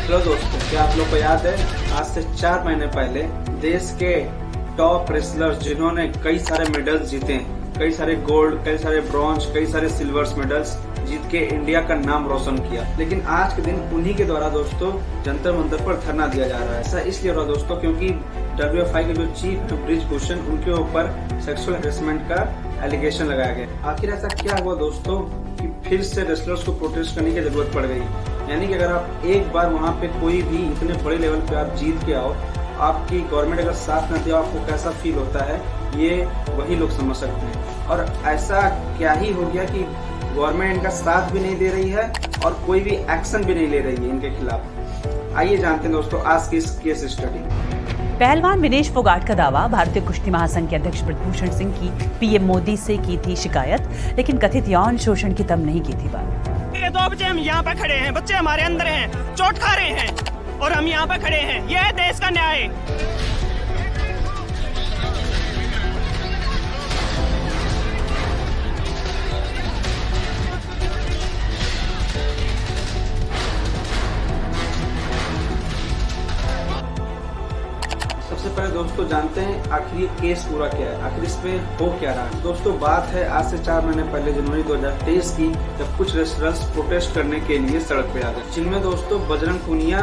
Hello दोस्तों, क्या आप लोग को याद है आज से 4 महीने पहले देश के टॉप रेसलर्स जिन्होंने कई सारे मेडल्स जीते, कई सारे गोल्ड, कई सारे ब्रॉन्ज, कई सारे सिल्वर्स मेडल्स जीत के इंडिया का नाम रोशन किया, लेकिन आज के दिन उन्हीं के द्वारा दोस्तों जंतर मंतर पर धरना दिया जा रहा है। ऐसा इसलिए हो रहा है दोस्तों क्योंकि WFI के जो चीफ है ब्रिजभूषण, उनके ऊपर सेक्सुअल हैरेसमेंट का एलिगेशन लगाया गया। आखिर ऐसा क्या हुआ दोस्तों कि फिर से रेसलर्स को प्रोटेस्ट करने की जरूरत पड़ गई? यानी कि अगर आप एक बार वहाँ पे कोई भी इतने बड़े लेवल पे आप जीत के आओ, आपकी गवर्नमेंट अगर साथ न दे, आपको कैसा फील होता है ये वही लोग समझ सकते हैं। और ऐसा क्या ही हो गया कि गवर्नमेंट इनका साथ भी नहीं दे रही है और कोई भी एक्शन भी नहीं ले रही है इनके खिलाफ। आइए जानते हैं दोस्तों आज की इस केस स्टडी। पहलवान विनेश फोगाट का दावा, भारतीय कुश्ती महासंघ के अध्यक्ष ब्रिजभूषण सिंह की पीएम मोदी से की थी शिकायत, लेकिन कथित यौन शोषण की तब नहीं की थी बात। 2 बजे हम यहाँ पे खड़े हैं, बच्चे हमारे अंदर हैं, चोट खा रहे हैं और हम यहाँ पे खड़े हैं। यह है देश का न्याय। सबसे पहले दोस्तों जानते हैं आखिर ये केस पूरा क्या है, आखिर इसमें हो क्या रहा है। दोस्तों बात है आज से 4 महीने पहले जनवरी 2023 की, जब कुछ रेसलर्स प्रोटेस्ट करने के लिए सड़क पे आ गए, जिनमें दोस्तों बजरंग पूनिया,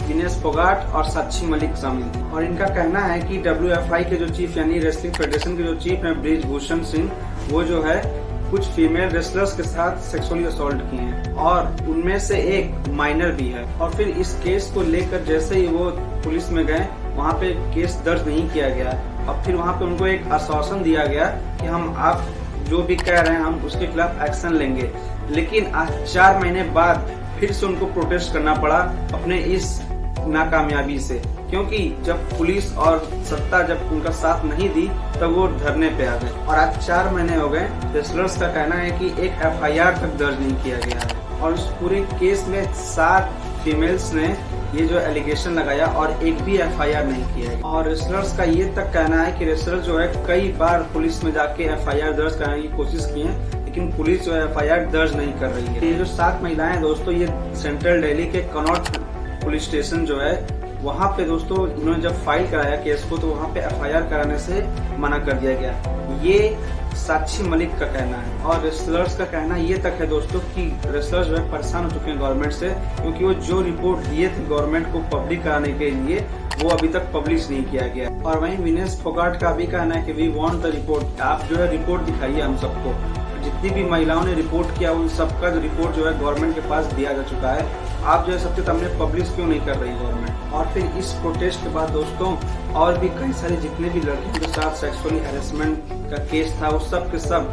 विनेश फोगाट और साक्षी मलिक शामिल थे। और इनका कहना है कि WFI के जो चीफ यानी रेसलिंग फेडरेशन के जो चीफ है ब्रिजभूषण सिंह, वो जो है कुछ फीमेल रेसलर्स के साथ सेक्सुअली असॉल्ट किए हैं और उनमें से एक माइनर भी है। और फिर इस केस को लेकर जैसे ही वो पुलिस में गए, वहाँ पे केस दर्ज नहीं किया गया। अब फिर वहाँ पे उनको एक आश्वासन दिया गया कि हम आप जो भी कह रहे हैं हम उसके खिलाफ एक्शन लेंगे, लेकिन आज 4 महीने बाद फिर से उनको प्रोटेस्ट करना पड़ा अपने इस नाकामयाबी से, क्योंकि जब पुलिस और सत्ता जब उनका साथ नहीं दी तब वो धरने पे आ गए। और आज 4 महीने हो गए, रेसलर्स का कहना है कि एक FIR तक दर्ज नहीं किया गया है और इस पूरे केस में 7 फीमेल्स ने ये जो एलिगेशन लगाया और एक भी FIR नहीं किया है। और रेसलर्स का ये तक कहना है कि रेसलर जो है कई बार पुलिस में जाके FIR दर्ज कराने की कोशिश की है, लेकिन पुलिस जो है FIR दर्ज नहीं कर रही है। ये जो 7 महिलाएं दोस्तों, ये सेंट्रल दिल्ली के कनॉट पुलिस स्टेशन जो है वहाँ पे दोस्तों इन्होंने जब फाइल कराया केस को, तो वहाँ पे FIR कराने से मना कर दिया गया। ये साक्षी मलिक का कहना है। और रेसलर्स का कहना ये तक है दोस्तों कि रेसलर्स जो है परेशान हो चुके हैं गवर्नमेंट से, क्योंकि वो जो रिपोर्ट दिए थे गवर्नमेंट को पब्लिक कराने के लिए, वो अभी तक पब्लिश नहीं किया गया। और वहीं विनेश फोगाट का भी कहना है कि वी वांट द रिपोर्ट, आप जो है रिपोर्ट दिखाइए हम सबको। जितनी भी महिलाओं ने रिपोर्ट किया उन सबका जो रिपोर्ट जो है गवर्नमेंट के पास दिया जा चुका है। आप जो है सबसे सामने पब्लिश क्यों नहीं कर रही गवर्नमेंट? और फिर इस प्रोटेस्ट के बाद दोस्तों और भी कई सारे जितने भी लड़कियों के साथ सेक्सुअली हैरेसमेंट का केस था, वो सब के सब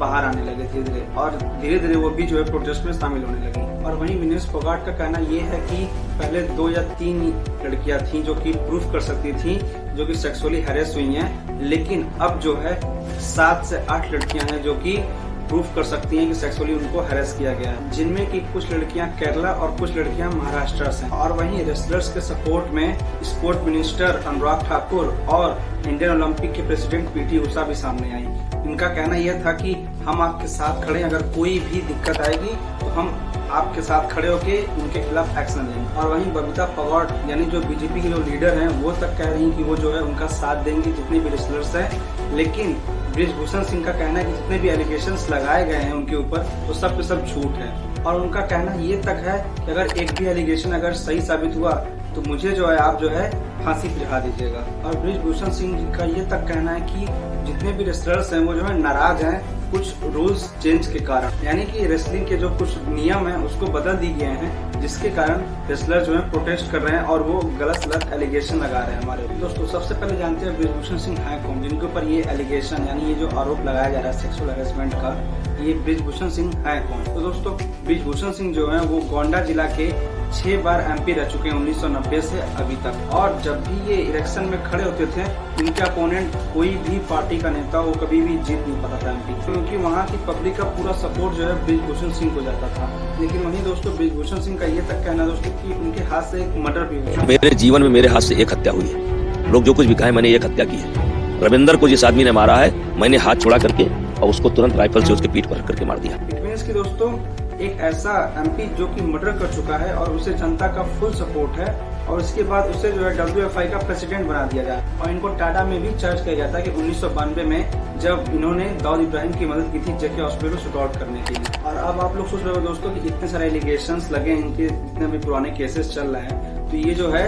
बाहर आने लगे धीरे धीरे, और धीरे धीरे वो भी जो है प्रोटेस्ट में शामिल होने लगी। और वहीं विनेश फोगाट का कहना ये है कि पहले 2 या 3 लड़कियां थीं जो कि प्रूफ कर सकती थी जो कि सेक्सुअली हैरेस हुई हैं, लेकिन अब जो है 7 से 8 लड़कियां हैं जो कि प्रूफ कर सकती हैं कि सेक्सुअली उनको हैरेस किया गया है, जिनमें कि कुछ लड़कियां केरला और कुछ लड़कियां महाराष्ट्र से। और वहीं रेसलर्स के सपोर्ट में स्पोर्ट मिनिस्टर अनुराग ठाकुर और इंडियन ओलंपिक के प्रेसिडेंट PT उषा भी सामने आई। इनका कहना यह था कि हम आपके साथ खड़े, अगर कोई भी दिक्कत आएगी तो हम आपके साथ खड़े होके उनके खिलाफ एक्शन लेंगे। और वहीं बबीता फोगाट यानी जो BJP के जो लीडर हैं, वो तक कह रही हैं कि वो जो है उनका साथ देंगे जितने भी रेसलर्स हैं। लेकिन ब्रिजभूषण सिंह का कहना है कि जितने भी एलिगेशंस लगाए गए हैं उनके ऊपर, वो सब के सब झूठ है। और उनका कहना ये तक है कि अगर एक भी एलिगेशन अगर सही साबित हुआ तो मुझे जो है आप जो है फांसी पे चढ़ा दीजिएगा। और ब्रिजभूषण सिंह जी का ये तक कहना है कि जितने भी रेसलर्स हैं वो जो है नाराज हैं कुछ रूल्स चेंज के कारण, यानी कि रेसलिंग के जो कुछ नियम हैं उसको बदल दिए गए हैं, जिसके कारण रेसलर जो है प्रोटेस्ट कर रहे हैं और वो गलत एलिगेशन लगा रहे हैं हमारे। दोस्तों सबसे पहले जानते हैं ब्रिजभूषण सिंह हैं कौन, जिनके ऊपर ये एलिगेशन यानी ये जो आरोप लगाया जा रहा है सेक्सुअल हैरेसमेंट का, ये ब्रिजभूषण सिंह हैं कौन? तो दोस्तों ब्रिजभूषण सिंह जो है वो गोंडा जिला के 6 बार MP रह चुके हैं 1990 से अभी तक। और जब भी ये इलेक्शन में खड़े होते थे, इनके अपोनेंट कोई भी पार्टी का नेता वो कभी भी जीत नहीं पाता था MP, क्योंकि वहाँ की पब्लिक का पूरा सपोर्ट जो है ब्रिजभूषण सिंह को जाता था। लेकिन वहीं दोस्तों ब्रिजभूषण सिंह का ये तक कहना दोस्तों कि उनके हाथ से एक मर्डर भी हुआ। मेरे जीवन में मेरे हाथ से एक हत्या हुई है। लोग जो कुछ भी कहे, मैंने एक हत्या की है। रविंदर को जिस आदमी ने मारा है, मैंने हाथ छोड़ा करके और उसको तुरंत राइफल से उसके पीठ पर करके मार दिया। इट मींस कि दोस्तों एक ऐसा एमपी जो कि मर्डर कर चुका है और उसे जनता का फुल सपोर्ट है, और उसके बाद उसे जो है WFI का प्रेसिडेंट बना दिया जाए। और इनको टाटा में भी चार्ज किया जाता है कि 1992 में जब इन्होंने दाऊद इब्राहिम की मदद की थी जेके हॉस्पिटल को शूट आउट करने के लिए। और अब आप लोग सोच रहे हो दोस्तों कि इतने सारे एलिगेशंस लगे हैं, इनके इतने भी पुराने केसेस चल रहे हैं, तो ये जो है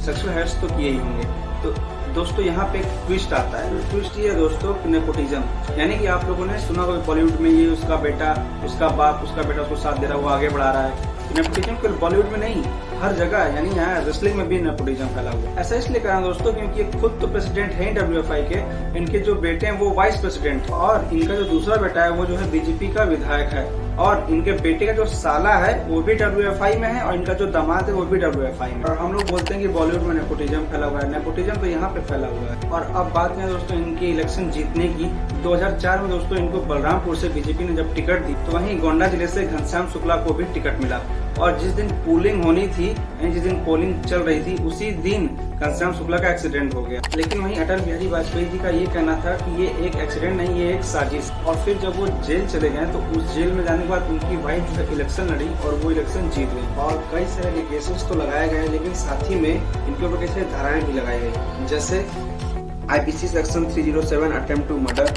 सेक्सुअल हैरेस तो किए ही होंगे। तो दोस्तों यहाँ पे एक ट्विस्ट आता है। ट्विस्ट ये है दोस्तों नेपोटिज्म, यानी कि आप लोगों ने सुना होगा बॉलीवुड में ये उसका बेटा, उसका बाप, उसका बेटा उसको साथ दे रहा है, वो आगे बढ़ा रहा है। नेपोटिज्म केवल बॉलीवुड में नहीं, हर जगह, यानी यहाँ रेसलिंग में भी नेपोटिज्म फैला हुआ है। ऐसा इसलिए कहा दोस्तों क्योंकि ये खुद तो प्रेसिडेंट है WFI के, इनके जो बेटे हैं वो वाइस प्रेसिडेंट, और इनका जो दूसरा बेटा है वो जो है बीजेपी का विधायक है, और इनके बेटे का जो साला है वो भी WFI में है, और इनका जो दामाद है वो भी WFI में। और हम लोग बोलते हैं कि बॉलीवुड में नेपोटिज्म फैला हुआ है, नेपोटिज्म तो यहाँ पे फैला हुआ है। और अब बात है दोस्तों इनकी इलेक्शन जीतने की। 2004 में दोस्तों इनको बलरामपुर से बीजेपी ने जब टिकट दी, तो वहीं गोंडा जिले से घनश्याम शुक्ला को भी टिकट मिला। और जिस दिन पोलिंग होनी थी, जिस दिन पोलिंग चल रही थी, उसी दिन घनश्याम शुक्ला का एक्सीडेंट हो गया। लेकिन वहीं अटल बिहारी वाजपेयी जी का ये कहना था कि ये एक एक्सीडेंट नहीं, ये एक साजिश। और फिर जब वो जेल चले गए तो उस जेल में जाने के बाद उनकी वाइफ जो है इलेक्शन लड़ी और वो इलेक्शन जीत गई। और कई सारे एलिगेशंस तो लगाए गए, लेकिन साथ ही में इनके ऊपर कई सारी धाराएं भी लगाई गई, जैसे IPC section 307 attempt to murder,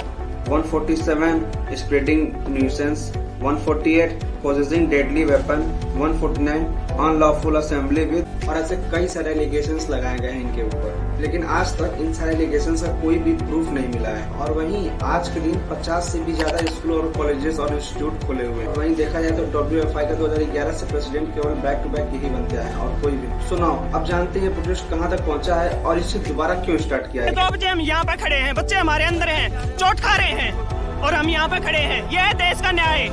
147 spreading nuisance, 148 possessing deadly weapon, 149 unlawful assembly with, और ऐसे कई सारे एलिगेशंस लगाए गए हैं इनके ऊपर। लेकिन आज तक इन सारे एलिगेशंस का कोई भी प्रूफ नहीं मिला है। और वहीं आज के दिन 50 से भी ज्यादा स्कूल और कॉलेजेस और इंस्टीट्यूट खुले हुए हैं। और वहीं देखा जाए तो WFI का 2011 से प्रेसिडेंट केवल बैक टू बैक यही बनते हैं और कोई भी। सुनाओ, अब जानते हैं प्रोटेस्ट कहाँ तक पहुँचा है और इसे दोबारा क्यों स्टार्ट किया है। 2 बजे हम यहाँ पे खड़े हैं, बच्चे हमारे अंदर हैं, चोट खा रहे हैं, और हम यहाँ पे खड़े हैं। ये है देश का न्याय।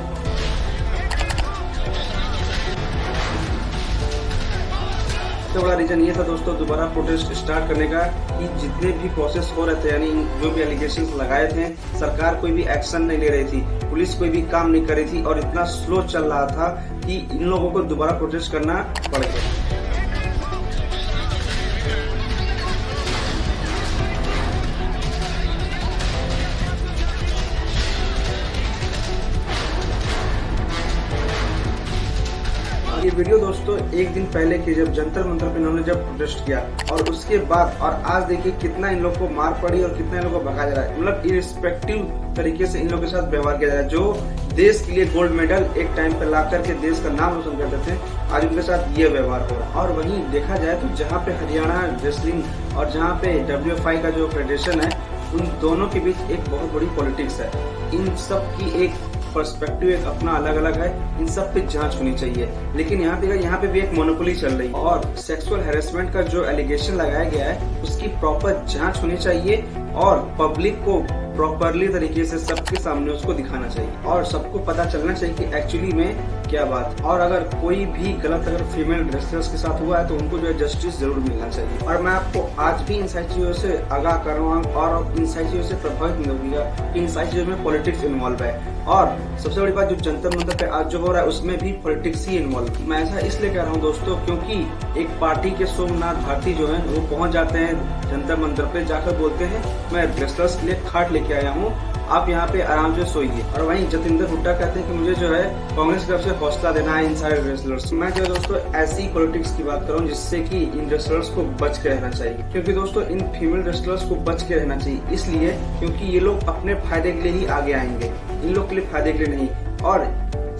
सबसे बड़ा रीजन ये था दोस्तों दोबारा प्रोटेस्ट स्टार्ट करने का कि जितने भी प्रोसेस हो रहे थे, यानी जो भी एलिगेशंस लगाए थे, सरकार कोई भी एक्शन नहीं ले रही थी, पुलिस कोई भी काम नहीं कर रही थी, और इतना स्लो चल रहा था कि इन लोगों को दोबारा प्रोटेस्ट करना पड़ेगा। ये वीडियो दोस्तों एक दिन पहले की, जब जंतर मंतर पे इन्होंने जब प्रोटेस्ट किया, और उसके बाद और आज देखिए कितना इन लोग को मार पड़ी और कितना इन लोग को भगा जा रहा है। मतलब इरिस्पेक्टिव तरीके से इन लोगों के साथ व्यवहार किया जा रहा है। जो देश के लिए गोल्ड मेडल एक टाइम पे ला करके देश का नाम रोशन करते थे, आज उनके साथ ये व्यवहार हो रहा है। और वहीं देखा जाए तो जहाँ पे हरियाणा रेसलिंग और जहाँ पे WFI का जो फेडरेशन है, उन दोनों के बीच एक बहुत बड़ी पॉलिटिक्स है। इन सब की एक पर्सपेक्टिव एक अपना अलग अलग है, इन सब पे जांच होनी चाहिए। लेकिन यहाँ पे भी एक मोनोपोली चल रही है, और सेक्सुअल हैरेसमेंट का जो एलिगेशन लगाया गया है उसकी प्रॉपर जांच होनी चाहिए, और पब्लिक को प्रॉपरली तरीके से सबके सामने उसको दिखाना चाहिए, और सबको पता चलना चाहिए कि एक्चुअली में क्या बात। और अगर कोई भी गलत अगर फीमेल रेसलर्स के साथ हुआ है तो उनको जो है जस्टिस जरूर मिलना चाहिए। और मैं आपको आज भी इन सारी चीजों से आगाह कर रहा हूँ, और इन सारी चीजों से प्रभावित नहीं होगा कि इन सारी चीजों में पॉलिटिक्स इन्वॉल्व है। और सबसे बड़ी बात, जो जंतर मंतर पे आज जो हो रहा है उसमें भी पॉलिटिक्स ही इन्वॉल्व। मैं ऐसा इसलिए कह रहा हूँ दोस्तों क्योंकि एक पार्टी के सोमनाथ भारती जो है वो पहुंच जाते हैं जंतर मंतर पे, जाकर बोलते हैं मैं रेसलर्स के लिए खाट लेके आया हूँ, आप यहाँ पे आराम से सोइए। और वहीं जतिंदर हुड्डा कहते हैं कि मुझे जो है कांग्रेस की तरफ से हौसला देना है इन सारे रेसलर्स। मैं जो दोस्तों ऐसी पॉलिटिक्स की बात करूँ जिससे कि इन रेसलर्स को बच के रहना चाहिए, क्योंकि दोस्तों इन फीमेल रेसलर्स को बच के रहना चाहिए, इसलिए क्योंकि ये लोग अपने फायदे के लिए ही आगे आएंगे, इन लोग के लिए फायदे के लिए नहीं। और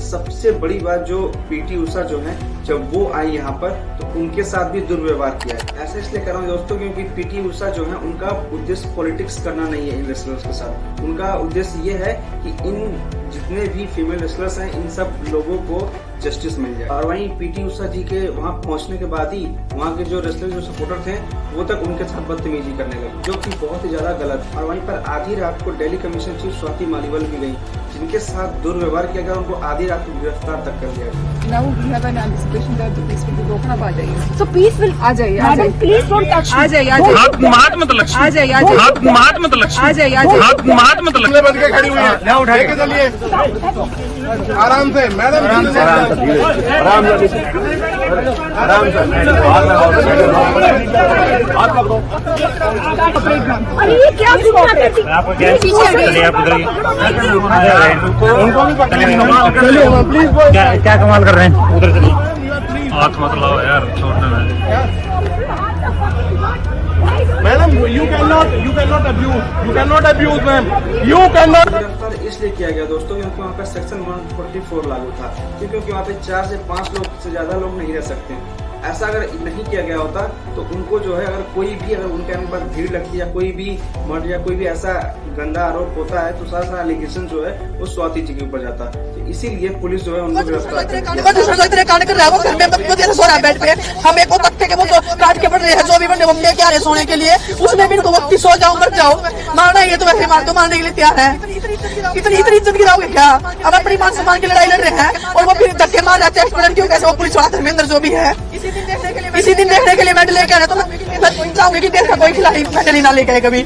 सबसे बड़ी बात, जो PT उषा जो है, जब वो आई यहाँ पर तो उनके साथ भी दुर्व्यवहार किया है। ऐसा इसलिए कर रहा हूँ दोस्तों क्योंकि PT उषा जो है उनका उद्देश्य पॉलिटिक्स करना नहीं है इन रेसलर्स के साथ। उनका उद्देश्य ये है कि इन जितने भी फीमेल रेसलर्स हैं इन सब लोगों को जस्टिस मिल जाए। और वहीं PT उषा जी के वहाँ पहुँचने के बाद ही वहाँ के जो रेसलर जो सपोर्टर थे वो तक उनके साथ बदतमीजी करने लगे, जो कि बहुत ही ज्यादा गलत। और वहीं पर आधी रात को दिल्ली कमिश्नर चीफ स्वाति मालिवाल भी गई, जिनके साथ दुर्व्यवहार किया गया, उनको आधी रात को गिरफ्तार तक कर लिया गया। Now we have an anticipation that the peace will be broken up. आ जाइए। So peace will. आ जाइए। Madam, please don't touch me. आ जाइए। आ जाइए। हाथ मत लक्ष्मी। आ जाइए। आ जाइए। हाथ मत लक्ष्मी। आ जाइए। आ जाइए। हाथ मत लक्ष्मी। बन के खड़ी हुई है, ना उठाए के चलिए आराम से मैडम, आराम से अरे ये क्या क्या कमाल कर रहे हैं उधर चलिए हाथ मत लाओ यार छोड़ने में madam you can not abuse ma'am you can not. गिरफ्तार इसलिए किया गया दोस्तों क्योंकि वहाँ पर सेक्शन 144 लागू था, क्योंकि वहाँ पे 4 से 5 लोग से ज्यादा लोग नहीं रह सकते। ऐसा अगर नहीं किया गया होता तो उनको जो है अगर कोई भी अगर उनके पास भीड़ लगती है, कोई भी मर्डर या कोई भी ऐसा गंदा आरोप होता है तो सारा एलिगेशन जो है वो स्वाति जी के ऊपर जाता। तो इसीलिए पुलिस जो है उनको गिरफ्तार बेड पे हम एक तख्ते के वो काट के बढ़ रहे हैं, जो भी बंदे बंदे क्या रहे सोने के लिए, उसमें भी इनको वक्ती सो जाओ मर जाओ, मारना ये तो वैसे मार दो, मारने के लिए तैयार है। इतनी इज्जत गिराओगे क्या? हम अपनी मान सम्मान की लड़ाई लड़ रहे हैं और वो फिर धक्के मार जाते हैं लड़कियों कैसे, वो पुलिस वाला धर्मेंद्र जो भी है इसी दिन देखने के लिए मेडल लेके आए। तो मैं चाहूंगी कि देश का कोई खिलाड़ी मेडल ही ना लेके आए कभी।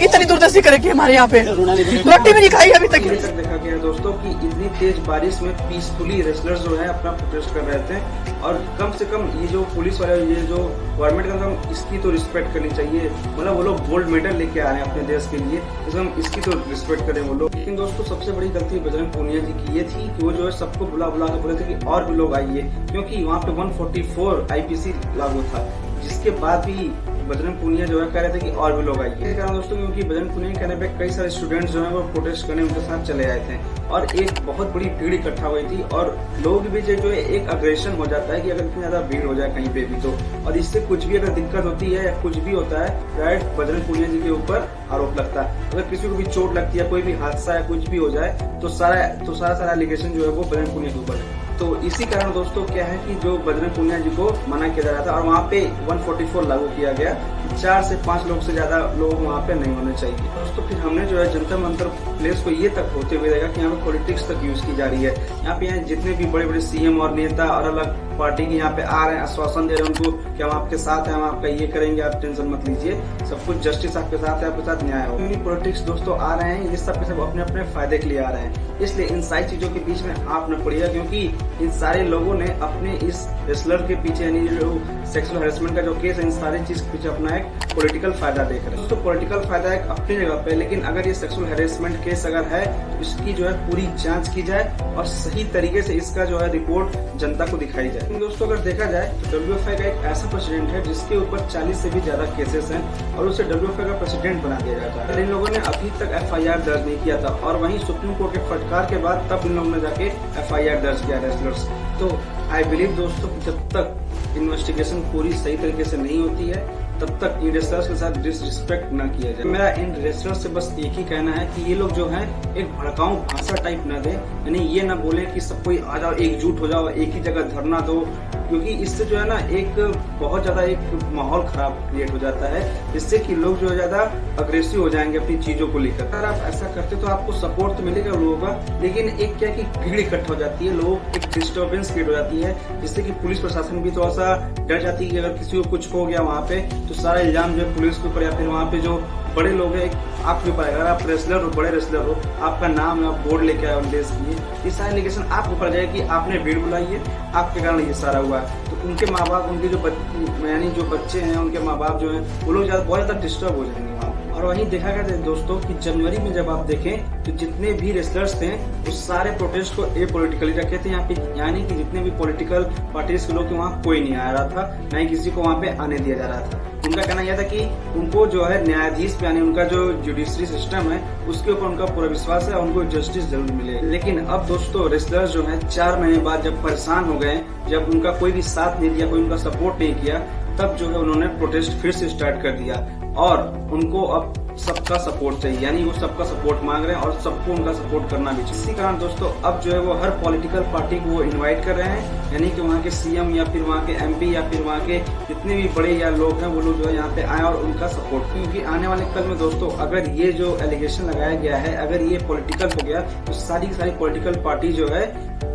इतनी दूरदर्शी करेगी हमारे यहाँ पे, रोटी भी नहीं खाई अभी तक। देखा गया दोस्तों कि इतनी तेज बारिश में पीसफुली रेसलर्स जो है अपना प्रोटेस्ट कर रहे थे, और कम से कम ये जो पुलिस वाले ये जो गवर्नमेंट का हम इसकी तो रिस्पेक्ट करनी चाहिए। मतलब वो लोग गोल्ड मेडल लेके आ रहे हैं अपने देश के लिए, तो हम इसकी तो रिस्पेक्ट करें वो लोग। लेकिन दोस्तों सबसे बड़ी गलती बजरंग पूनिया जी की ये थी कि वो जो है सबको बुला बुला के बोले थे कि और भी लोग आइए, क्योंकि वहाँ पे 144 IPC लागू था, जिसके बाद भी बजरंग पूनिया जो है कह रहे थे कि और भी लोग आइए। कारण दोस्तों क्योंकि बजरंग पूनिया के कहने पे कई सारे स्टूडेंट्स जो है वो प्रोटेस्ट करने उनके साथ चले आए थे और एक बहुत बड़ी भीड़ इकट्ठा हुई थी, और लोगों के बीच जो है एक अग्रेशन हो जाता है कि अगर इतनी ज्यादा भीड़ हो जाए कहीं पे भी तो, और इससे कुछ भी अगर दिक्कत होती है या कुछ भी होता है डायरेक्ट बजरंग पूनिया जी के ऊपर आरोप लगता है। अगर किसी को भी चोट लगती है, कोई भी हादसा या कुछ भी हो जाए तो सारा एलिगेशन जो है वो बजरंग पूनिया के ऊपर है। तो इसी कारण दोस्तों क्या है कि जो बजरंग पूनिया जी को मना किया जा रहा था और वहाँ पे 144 लागू किया गया, 4 से 5 लोग से ज्यादा लोग वहाँ पे नहीं होने चाहिए। दोस्तों फिर हमने जो है जनता मंत्र प्लेस को ये तक होते हुए देखा कि यहाँ पे पॉलिटिक्स तक यूज की जा रही है। यहाँ पे जितने भी बड़े बड़े CM और नेता और अलग पार्टी के यहाँ पे आ रहे हैं, आश्वासन दे रहे हैं उनको कि हम आपके साथ हैं, हम आपका ये करेंगे, आप टेंशन मत लीजिए, सब कुछ जस्टिस आपके साथ है, आपके साथ न्याय हो। पॉलिटिक्स दोस्तों आ रहे हैं, ये सब के सब अपने अपने फायदे के लिए आ रहे हैं, इसलिए इन सारी चीजों के बीच में आप न पड़िएगा, क्योंकि इन सारे लोगों ने अपने इस रेसलर के पीछे यानी जो सेक्सुअल हैरेसमेंट का जो केस है, इन सारी चीज के पीछे अपना एक पॉलिटिकल फायदा देख रहे हैं। दोस्तों पॉलिटिकल फायदा एक अपनी जगह पे, लेकिन अगर ये सेक्सुअल हैरेसमेंट केस अगर है तो इसकी जो है पूरी जांच की जाए और सही तरीके से इसका जो है रिपोर्ट जनता को दिखाई जाए। दोस्तों अगर देखा जाए तो WFI का एक ऐसा प्रेसिडेंट है जिसके ऊपर 40 से भी ज्यादा केसेस हैं और उसे WFI का प्रेसिडेंट बना दिया जाता है। इन लोगों ने अभी तक FIR दर्ज नहीं किया था और वहीं सुप्रीम कोर्ट के फटकार के बाद तब इन लोगों ने जाके FIR दर्ज किया रेसलर्स। तो आई बिलीव दोस्तों जब तक इन्वेस्टिगेशन पूरी सही तरीके से नहीं होती है तब तक इन रेसलर्स के साथ डिसरिस्पेक्ट न किया जाए। मेरा इन रेसलर्स से बस एक ही कहना है कि ये लोग जो है एक भड़काऊ भाषा टाइप न दे, यानी ये ना बोले कि सब कोई आ जाओ एकजुट हो जाओ एक ही जगह धरना दो, क्योंकि इससे जो है ना एक बहुत ज्यादा एक माहौल खराब क्रिएट हो जाता है, जिससे कि लोग जो है ज्यादा अग्रेसिव हो जाएंगे अपनी चीजों को लेकर। अगर आप ऐसा करते तो आपको सपोर्ट तो मिलेगा लोगों का, लेकिन एक क्या कि भीड़ इकट्ठा हो जाती है, लोग एक डिस्टर्बेंस क्रिएट हो जाती है, जिससे कि पुलिस प्रशासन भी थोड़ा सा डर जाती है कि अगर किसी को कुछ हो गया वहाँ पे तो सारा इल्जाम जो है पुलिस के ऊपर या फिर वहाँ पे जो बड़े लोग हैं आपके ऊपर। अगर आप रेसलर हो, बड़े रेसलर हो, आपका नाम है, आप बोर्ड लेके आए देश के लिए, ये सारा एलिगेशन आपके ऊपर जाए कि आपने भीड़ बुलाई है, आपके कारण ये सारा हुआ है। तो उनके माँ बाप, उनके यानी जो बच्चे हैं, उनके माँ बाप जो हैं वो लोग बहुत ज्यादा डिस्टर्ब हो जाएंगे वहाँ। और वहीं देखा गया दोस्तों कि जनवरी में जब आप देखें तो जितने भी रेसलर्स थे उस सारे प्रोटेस्ट को एपॉलिटिकली रखे थे यहाँ पे, यानी कि जितने भी पॉलिटिकल पार्टीज के लोग वहाँ कोई नहीं आ रहा था, न ही किसी को वहाँ पे आने दिया जा रहा था। उनका कहना यह था कि उनको जो है न्यायाधीश पे यानी उनका जो जुडिशरी सिस्टम है उसके ऊपर उनका पूरा विश्वास है, उनको जस्टिस जरूर मिले। लेकिन अब दोस्तों रेसलर्स जो है 4 महीने बाद जब परेशान हो गए, जब उनका कोई भी साथ नहीं दिया, कोई उनका सपोर्ट नहीं किया, तब जो है उन्होंने प्रोटेस्ट फिर से स्टार्ट कर दिया और उनको अब सबका सपोर्ट चाहिए, यानी वो सबका सपोर्ट मांग रहे हैं और सबको उनका सपोर्ट करना भी चाहिए। इसी कारण दोस्तों अब जो है वो हर पॉलिटिकल पार्टी को वो इनवाइट कर रहे हैं, यानी कि वहाँ के CM या फिर वहाँ के MP या फिर वहाँ के जितने भी बड़े या लोग हैं वो लोग जो है यहाँ पे आए और उनका सपोर्ट, क्योंकि आने वाले कल में दोस्तों अगर ये जो एलिगेशन लगाया गया है अगर ये पॉलिटिकल हो गया तो सारी की सारी पॉलिटिकल पार्टी जो है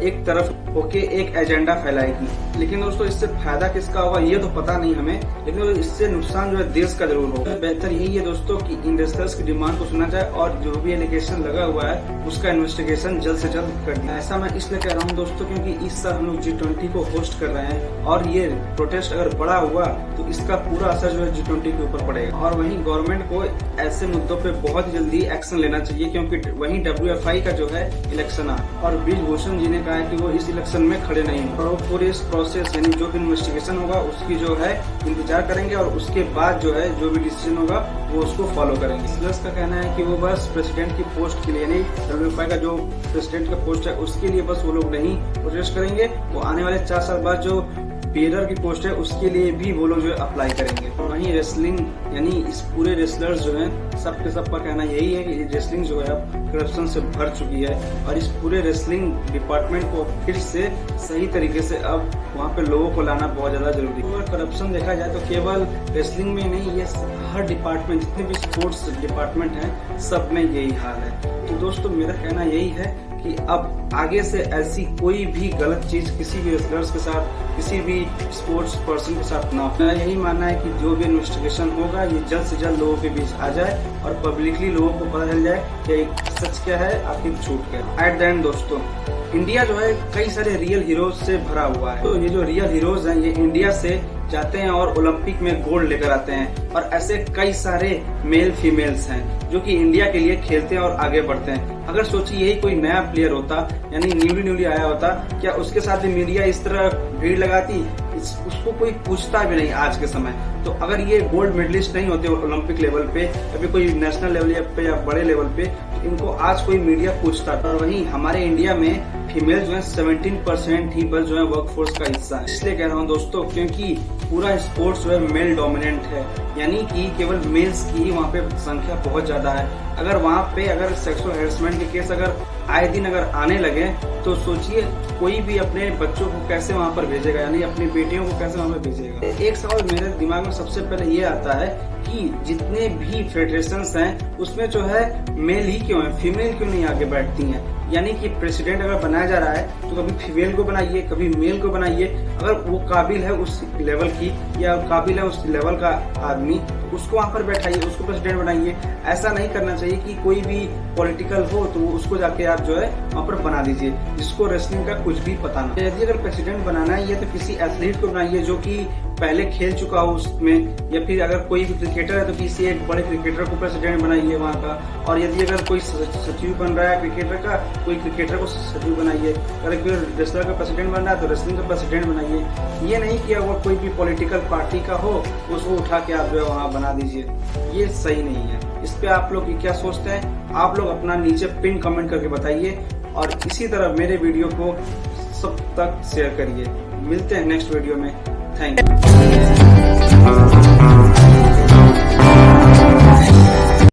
एक तरफ होके एक एजेंडा फैलाएगी। लेकिन दोस्तों इससे फायदा किसका होगा ये तो पता नहीं हमें, लेकिन इससे नुकसान जो है देश का जरूर होगा। बेहतर यही है दोस्तों कि इन्वेस्टर्स की डिमांड को सुना जाए और जो भी एलिगेशन लगा हुआ है उसका इन्वेस्टिगेशन जल्द से जल्द कर दिया। ऐसा मैं इसलिए कह रहा हूँ दोस्तों क्योंकि इस साल हम लोग G20 को होस्ट कर रहे हैं और ये प्रोटेस्ट अगर बड़ा हुआ तो इसका पूरा असर जो है G20 के ऊपर पड़ेगा। और वहीं गवर्नमेंट को ऐसे मुद्दों पे बहुत जल्दी एक्शन लेना चाहिए क्योंकि वहीं WFI का जो है इलेक्शन आ और ब्रिजभूषण जी ने कहा है कि वो इस इलेक्शन में खड़े नहीं होंगे और वो पूरे इस प्रोसेस यानी जो भी इन्वेस्टिगेशन होगा उसकी जो है इंतजार करेंगे और उसके बाद जो है जो भी डिसीजन होगा वो उसको फॉलो करेंगे। इसलिए का कहना है कि वो बस प्रेसिडेंट की पोस्ट के लिए नहीं, WFI का जो प्रेसिडेंट का पोस्ट है उसके लिए बस वो लोग नहीं प्रोटेस्ट करेंगे, वो आने वाले 4 साल बाद जो पेयर की पोस्ट है उसके लिए भी वो लोग जो है अप्लाई करेंगे। वहीं रेसलिंग यानी इस पूरे रेसलर्स जो हैं सबके सब का कहना यही है कि रेसलिंग जो है अब करप्शन से भर चुकी है और इस पूरे रेसलिंग डिपार्टमेंट को फिर से सही तरीके से अब वहाँ पे लोगों को लाना बहुत ज्यादा जरूरी है। अगर करप्शन देखा जाए तो केवल रेसलिंग में नहीं, ये हर डिपार्टमेंट जितने भी स्पोर्ट्स डिपार्टमेंट हैं सब में यही हाल है। तो दोस्तों मेरा कहना यही है कि अब आगे से ऐसी कोई भी गलत चीज किसी भी रेसलर्स के साथ, किसी भी स्पोर्ट्स पर्सन के साथ ना हो। मेरा यही मानना है कि जो भी इन्वेस्टिगेशन होगा ये जल्द से जल्द लोगों के बीच आ जाए और पब्लिकली लोगों को पता चल जाए कि सच क्या है आखिर झूठ क्या है। एट द एंड दोस्तों इंडिया जो है कई सारे रियल हीरोज से भरा हुआ है। तो ये जो रियल हीरोज हैं ये इंडिया से जाते हैं और ओलंपिक में गोल्ड लेकर आते हैं और ऐसे कई सारे मेल फीमेल्स हैं जो कि इंडिया के लिए खेलते हैं और आगे बढ़ते हैं। अगर सोचिए यही कोई नया प्लेयर होता यानी न्यूली आया होता, क्या उसके साथ भी मीडिया इस तरह भीड़ लगाती? उसको कोई पूछता भी नहीं आज के समय। तो अगर ये गोल्ड मेडलिस्ट नहीं होते ओलंपिक लेवल पे या फिर कोई नेशनल लेवल पे या बड़े लेवल पे तो इनको आज कोई मीडिया पूछता। और वहीं हमारे इंडिया में फीमेल जो है 17% ही बस जो है वर्कफोर्स का हिस्सा है। इसलिए कह रहा हूँ दोस्तों क्योंकि पूरा स्पोर्ट्स जो है मेल डोमिनेंट है, यानी कि केवल मेल्स की ही वहाँ पे संख्या बहुत ज्यादा है। अगर वहाँ पे अगर सेक्सुअल हैरेसमेंट के केस अगर आए दिन अगर आने लगे तो सोचिए कोई भी अपने बच्चों को कैसे वहाँ पर भेजेगा, यानी अपनी बेटियों को कैसे वहाँ पर भेजेगा। एक सवाल मेरे दिमाग में सबसे पहले ये आता है कि जितने भी फेडरेशंस हैं उसमें जो है मेल ही क्यों है, फीमेल क्यों नहीं आगे बैठती हैं? यानी कि प्रेसिडेंट अगर बनाया जा रहा है तो कभी फीमेल को बनाइए कभी मेल को बनाइए। अगर वो काबिल है उस लेवल की या काबिल है उस लेवल का आदमी उसको वहाँ पर बैठाइए, उसको प्रेसिडेंट बनाइए। ऐसा नहीं करना चाहिए कि कोई भी पॉलिटिकल हो तो उसको जाके आप जो है वहाँ पर बना दीजिए जिसको रेसलिंग का कुछ भी पता ना। यदि अगर प्रेसिडेंट बनाना है तो किसी एथलीट को बनाइए जो कि पहले खेल चुका हो उसमें, या फिर अगर कोई भी क्रिकेटर है तो किसी एक बड़े क्रिकेटर को प्रेसिडेंट बनाइए वहाँ का। और यदि अगर कोई सचिव बन रहा है क्रिकेटर का, कोई क्रिकेटर को सचिव बनाइए। अगर कोई रेसलर का प्रेसिडेंट बन रहा है तो रेसलिंग का प्रेसिडेंट बनाइए। ये नहीं कि अगर कोई भी पॉलिटिकल पार्टी का हो उसको उठा के आप जो है वहाँ बना दीजिए, ये सही नहीं है। इस पे आप लोग क्या सोचते हैं आप लोग अपना नीचे पिन कमेंट करके बताइए और इसी तरह मेरे वीडियो को सब तक शेयर करिए। मिलते हैं नेक्स्ट वीडियो में। Thank you.